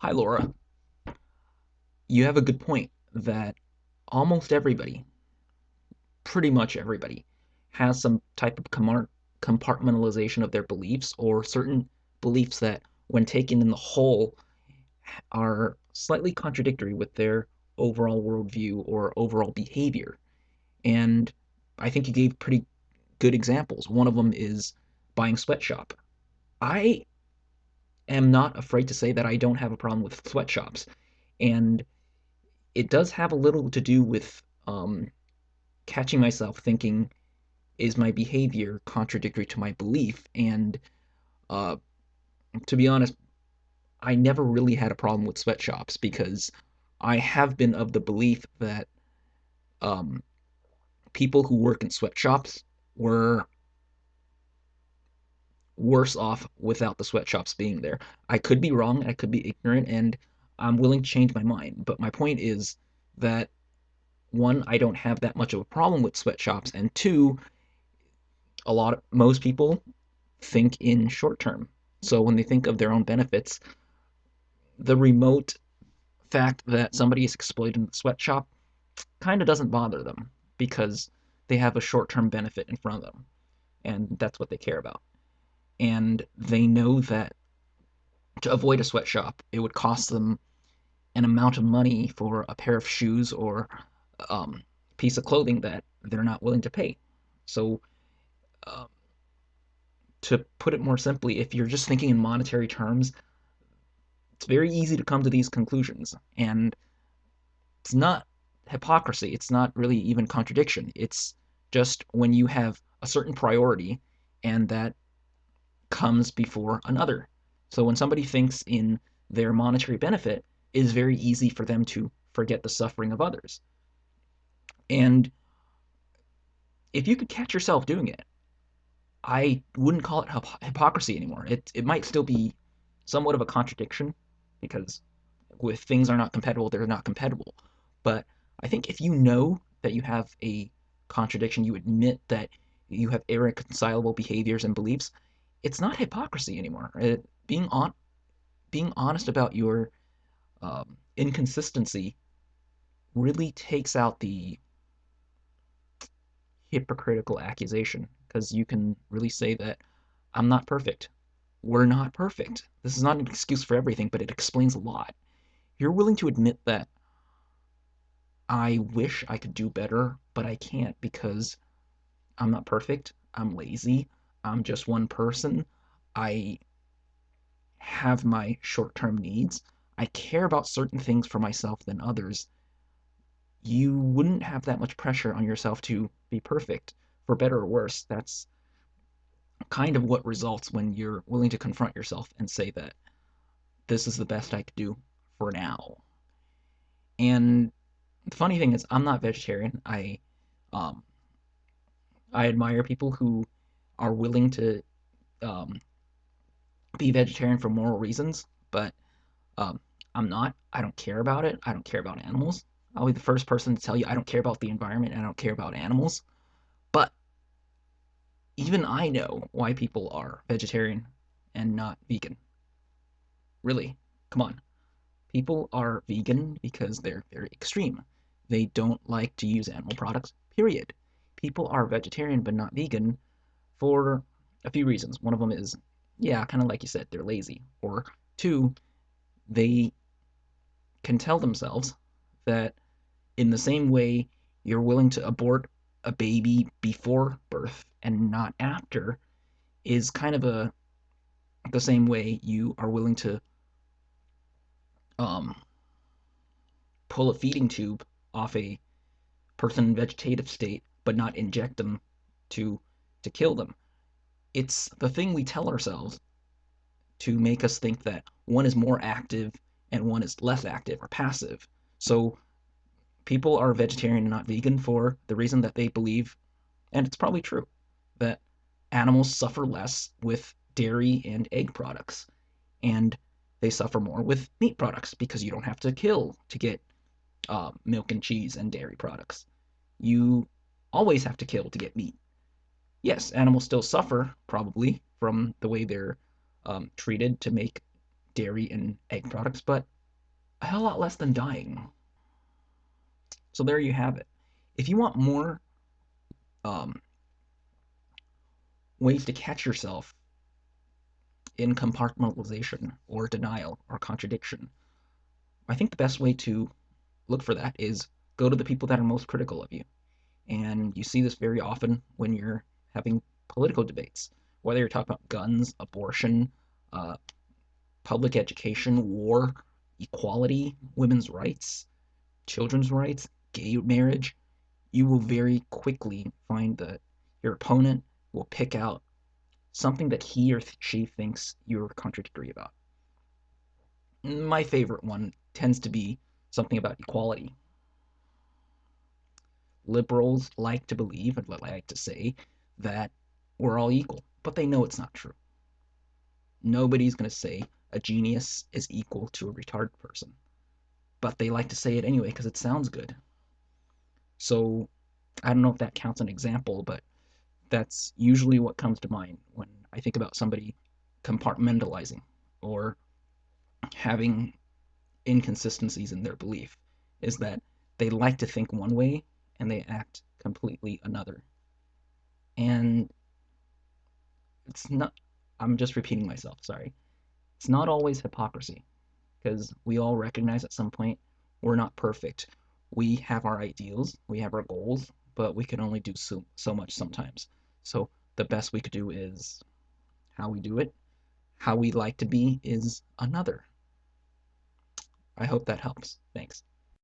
Hi, Laura. You have a good point that almost everybody, pretty much everybody, has some type of compartmentalization of their beliefs or certain beliefs that, when taken in the whole, are slightly contradictory with their overall worldview or overall behavior. And I think you gave pretty good examples. One of them is buying sweatshop. I am not afraid to say that I don't have a problem with sweatshops. And it does have a little to do with catching myself thinking, is my behavior contradictory to my belief? And uh, to be honest, I never really had a problem with sweatshops because I have been of the belief that um, people who work in sweatshops were worse off without the sweatshops being there. I could be wrong, I could be ignorant, and I'm willing to change my mind. But my point is that one, I don't have that much of a problem with sweatshops, and two, most people think in short term. So when they think of their own benefits, the remote fact that somebody is exploiting the sweatshop kind of doesn't bother them because they have a short term benefit in front of them, and that's what they care about. And they know that to avoid a sweatshop, it would cost them an amount of money for a pair of shoes or piece of clothing that they're not willing to pay. So, uh, to put it more simply, if you're just thinking in monetary terms, it's very easy to come to these conclusions. And it's not hypocrisy. It's not really even contradiction. It's just when you have a certain priority and that comes before another. So when somebody thinks in their monetary benefit, it is very easy for them to forget the suffering of others. And if you could catch yourself doing it, I wouldn't call it hypocrisy anymore. It might still be somewhat of a contradiction because if things are not compatible, they're not compatible. But I think if you know that you have a contradiction, you admit that you have irreconcilable behaviors and beliefs, it's not hypocrisy anymore. Being honest about your inconsistency really takes out the hypocritical accusation because you can really say that I'm not perfect. We're not perfect. This is not an excuse for everything, but it explains a lot. You're willing to admit that I wish I could do better, but I can't because I'm not perfect. I'm lazy. I'm just one person. I have my short term needs. I care about certain things for myself than others. You wouldn't have that much pressure on yourself to be perfect, for better or worse. That's kind of what results when you're willing to confront yourself and say that this is the best I could do for now. And the funny thing is, I'm not vegetarian. Um, I admire people who are willing to um, be vegetarian for moral reasons, but um, I'm not. I don't care about it. I don't care about animals. I'll be the first person to tell you I don't care about the environment and I don't care about animals. But even I know why people are vegetarian and not vegan. Really, come on. People are vegan because they're very extreme. They don't like to use animal products, period. People are vegetarian but not vegan for a few reasons. One of them is, yeah, kind of like you said, they're lazy. Or two, they can tell themselves that in the same way you're willing to abort a baby before birth and not after is kind of the same way you are willing to um, pull a feeding tube off a person in vegetative state but not inject them to kill them. It's the thing we tell ourselves to make us think that one is more active and one is less active or passive. So people are vegetarian and not vegan for the reason that they believe, and it's probably true, that animals suffer less with dairy and egg products, and they suffer more with meat products because you don't have to kill to get milk and cheese and dairy products. You always have to kill to get meat. Yes, animals still suffer probably from the way they're treated to make dairy and egg products, but a hell lot less than dying. So there you have it. If you want more um, ways to catch yourself in compartmentalization or denial or contradiction, I think the best way to look for that is go to the people that are most critical of you. And you see this very often when you're having political debates, whether you're talking about guns, abortion, uh, public education, war, equality, women's rights, children's rights, gay marriage. You will very quickly find that your opponent will pick out something that he or she thinks you're contradictory about. My favorite one tends to be something about equality. Liberals like to believe and like to say that we're all equal, but they know it's not true. Nobody's going to say a genius is equal to a retarded person, but they like to say it anyway because it sounds good. So I don't know if that counts an example, but that's usually what comes to mind when I think about somebody compartmentalizing or having inconsistencies in their belief, is that they like to think one way and they act completely another. And it's not, I'm just repeating myself, sorry. It's not always hypocrisy because we all recognize at some point we're not perfect. We have our ideals, we have our goals, but we can only do so much sometimes. So the best we could do is how we do it. How we like to be is another. I hope that helps. Thanks.